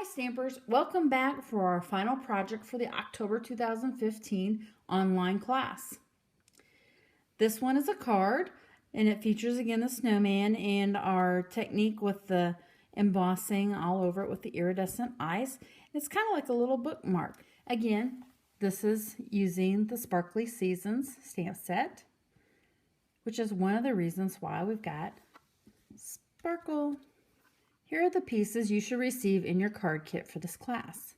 Hi Stampers, welcome back for our final project for the October 2015 online class. This one is a card and it features again the snowman and our technique with the embossing all over it with the iridescent ice. It's kind of like a little bookmark. Again, this is using the Sparkly Seasons stamp set, which is one of the reasons why we've got sparkle. Here are the pieces you should receive in your card kit for this class.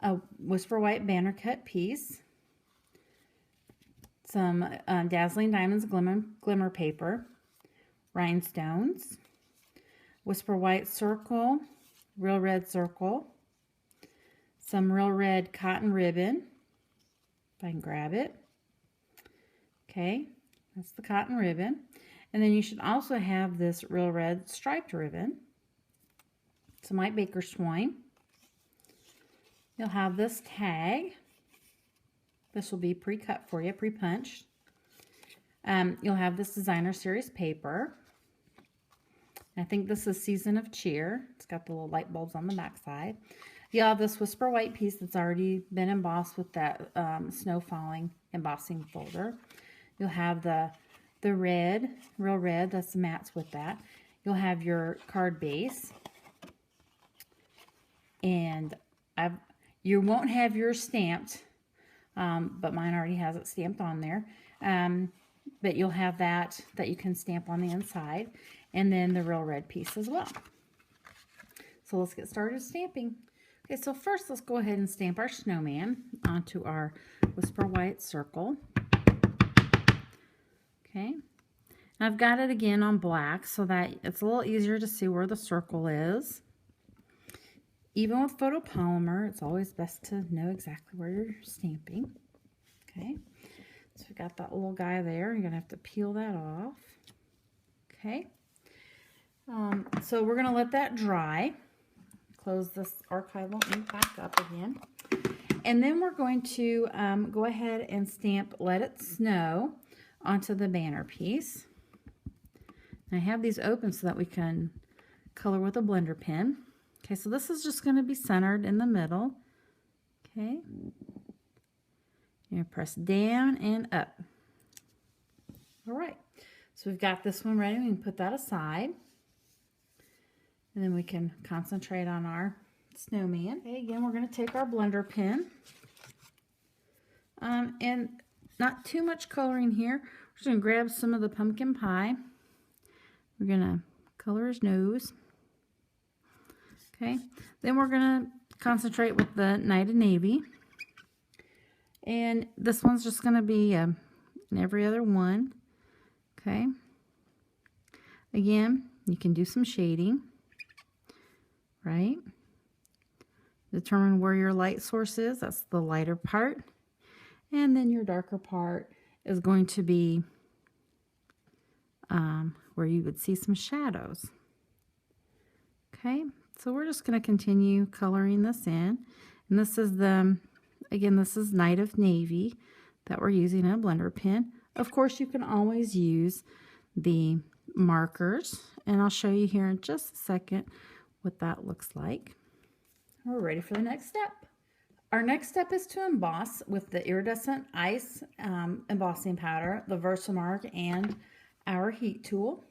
A Whisper White banner cut piece, some Dazzling Diamonds glimmer paper, rhinestones, Whisper White circle, Real Red circle, some Real Red cotton ribbon, if I can grab it. Okay, that's the cotton ribbon. And then you should also have this Real Red striped ribbon, some white baker's twine. You'll have this tag. This will be pre-cut for you, pre-punched. You'll have this designer series paper. I think this is Season of Cheer. It's got the little light bulbs on the back side. You'll have this Whisper White piece that's already been embossed with that snow falling embossing folder. You'll have the red, Real Red, that's the mats with that. You'll have your card base. And you won't have yours stamped, but mine already has it stamped on there. But you'll have that you can stamp on the inside, and then the Real Red piece as well. So let's get started stamping. Okay, so first let's go ahead and stamp our snowman onto our Whisper White circle. Okay, I've got it again on black so that it's a little easier to see where the circle is. Even with photopolymer, it's always best to know exactly where you're stamping. Okay, so we've got that little guy there. You're going to have to peel that off. Okay, so we're going to let that dry. Close this archival ink back up again. And then we're going to go ahead and stamp Let It Snow onto the banner piece. And I have these open so that we can color with a blender pen. Okay, so this is just going to be centered in the middle. Okay. You're going to press down and up. All right. So we've got this one ready. We can put that aside. And then we can concentrate on our snowman. Okay, again, we're going to take our blender pen. And not too much coloring here. We're just going to grab some of the pumpkin pie. We're going to color his nose. Okay, then we're going to concentrate with the Night of Navy. And this one's just going to be in every other one. Okay. Again, you can do some shading, right? Determine where your light source is. That's the lighter part. And then your darker part is going to be where you would see some shadows. Okay. So we're just going to continue coloring this in. And this is again, this is Night of Navy that we're using in a blender pen. Of course, you can always use the markers. And I'll show you here in just a second what that looks like. We're ready for the next step. Our next step is to emboss with the iridescent ice embossing powder, the Versamark, and our heat tool.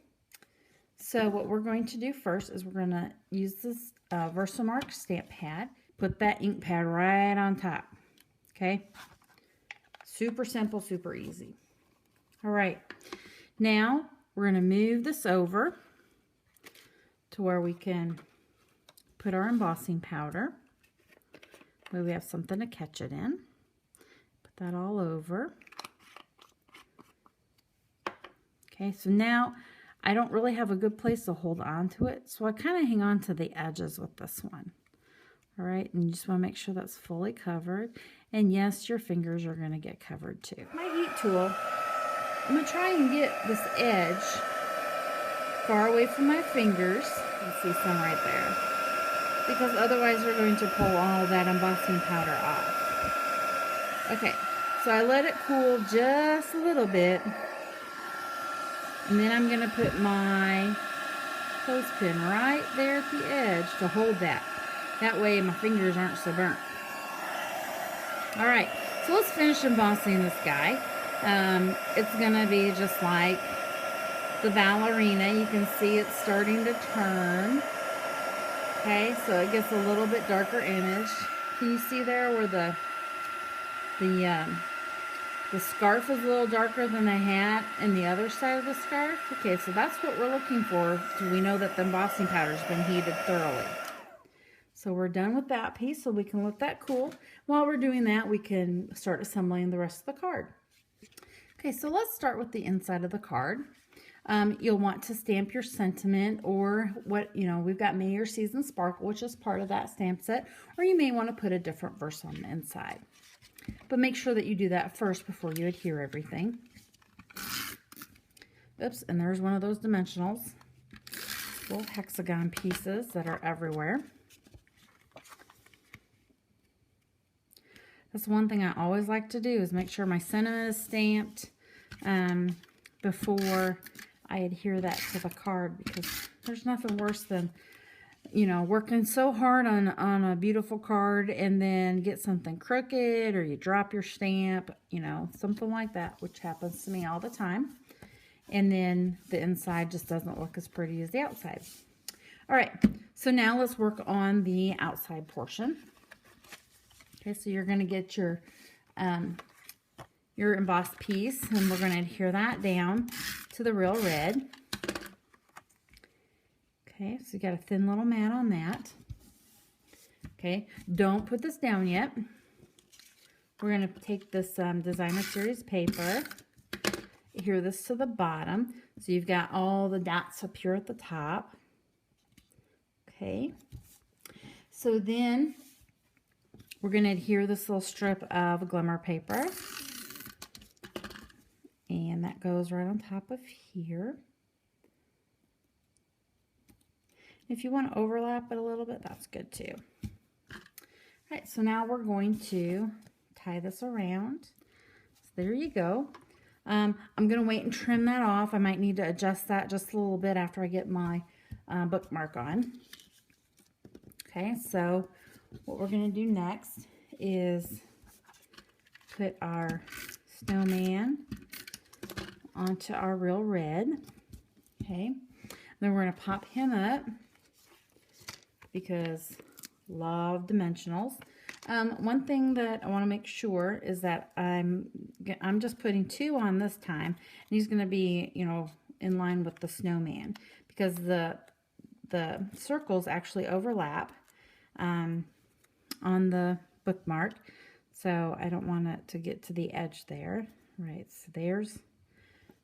So what we're going to do first is we're going to use this Versamark stamp pad. Put that ink pad right on top. Okay? Super simple, super easy. All right. Now we're going to move this over to where we can put our embossing powder. Where we have something to catch it in. Put that all over. Okay, so now I don't really have a good place to hold on to it, so I kind of hang on to the edges with this one. All right, and you just want to make sure that's fully covered. And yes, your fingers are going to get covered too. My heat tool, I'm going to try and get this edge far away from my fingers. You can see some right there. Because otherwise we're going to pull all that embossing powder off. Okay, so I let it cool just a little bit. And then I'm going to put my clothespin right there at the edge to hold that. That way my fingers aren't so burnt. All right, so let's finish embossing this guy. It's gonna be just like the ballerina. You can see it's starting to turn. Okay, so it gets a little bit darker image. Can you see there where the scarf is a little darker than the hat and the other side of the scarf? Okay, so that's what we're looking for, so we know that the embossing powder's been heated thoroughly. So we're done with that piece, so we can let that cool. While we're doing that, we can start assembling the rest of the card. Okay, so let's start with the inside of the card. You'll want to stamp your sentiment, or what, we've got May Your Season Sparkle, which is part of that stamp set, or you may want to put a different verse on the inside. But make sure that you do that first before you adhere everything. Oops, and there's one of those dimensionals. Little hexagon pieces that are everywhere. That's one thing I always like to do, is make sure my sentiment is stamped before I adhere that to the card, because there's nothing worse than, working so hard on a beautiful card and then get something crooked, or you drop your stamp, something like that, which happens to me all the time. And then the inside just doesn't look as pretty as the outside. All right, so now let's work on the outside portion. Okay, so you're going to get your embossed piece, and we're going to adhere that down to the Real Red. Okay, so you got a thin little mat on that. Okay, don't put this down yet. We're going to take this Designer Series paper, adhere this to the bottom, so you've got all the dots up here at the top. Okay, so then we're going to adhere this little strip of glimmer paper, and that goes right on top of here. If you want to overlap it a little bit, that's good too. All right, so now we're going to tie this around. So there you go. I'm going to wait and trim that off. I might need to adjust that just a little bit after I get my bookmark on. Okay, so what we're going to do next is put our snowman onto our Real Red. Okay, then we're going to pop him up, because love dimensionals. One thing that I want to make sure is that I'm just putting 2 on this time, and he's going to be, in line with the snowman, because the circles actually overlap on the bookmark, so I don't want it to get to the edge there. Right, so there's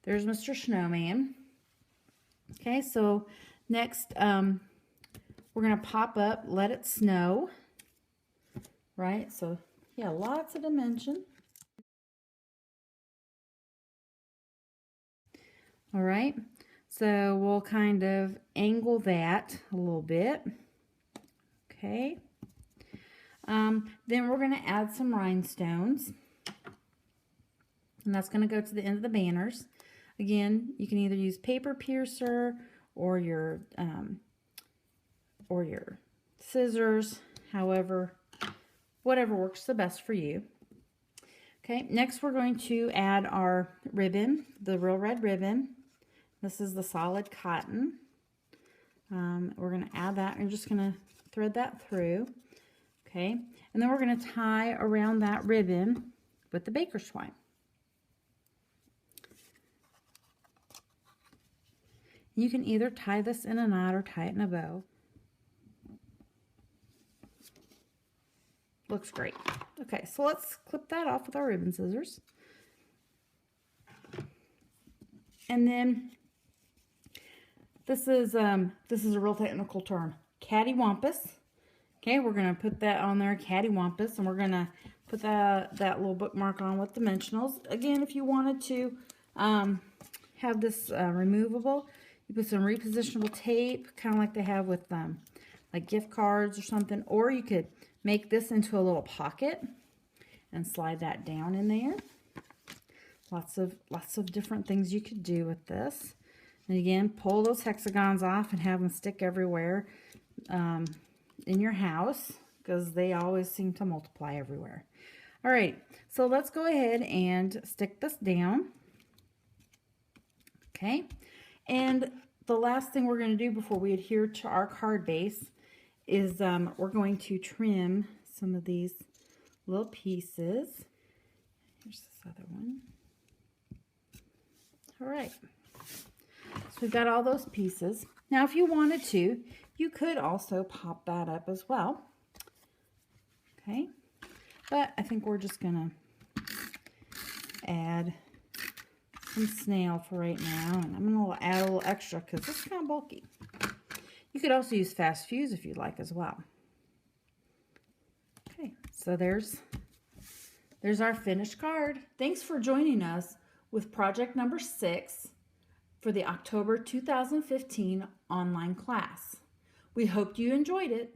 Mr. Snowman. Okay, so next we're going to pop up Let It Snow. Right, so yeah, lots of dimension. All right, so we'll kind of angle that a little bit. Okay, then we're going to add some rhinestones, and that's going to go to the end of the banners. Again, you can either use paper piercer or your scissors, whatever works the best for you. Okay, next we're going to add our ribbon, the Real Red ribbon. This is the solid cotton. We're going to add that. I'm just going to thread that through. Okay, and then we're going to tie around that ribbon with the baker's twine. You can either tie this in a knot or tie it in a bow. Looks great. Okay, so let's clip that off with our ribbon scissors. And then this is a real technical term, cattywampus. Okay, we're going to put that on there, cattywampus, and we're going to put that little bookmark on with dimensionals. Again, if you wanted to have this removable, you put some repositionable tape, kind of like they have with like gift cards or something, or you could make this into a little pocket and slide that down in there. Lots of different things you could do with this. And again, pull those hexagons off and have them stick everywhere. in your house because they always seem to multiply everywhere. All right, so let's go ahead and stick this down. Okay, and the last thing we're going to do before we adhere to our card base is we're going to trim some of these little pieces. Here's this other one. All right, so we've got all those pieces. Now, if you wanted to, you could also pop that up as well. Okay, but I think we're just gonna add some snail for right now, and I'm gonna add a little extra because it's kind of bulky. You could also use fast fuse if you'd like as well. Okay, so there's our finished card. Thanks for joining us with project number 6 for the October 2015 online class. We hope you enjoyed it.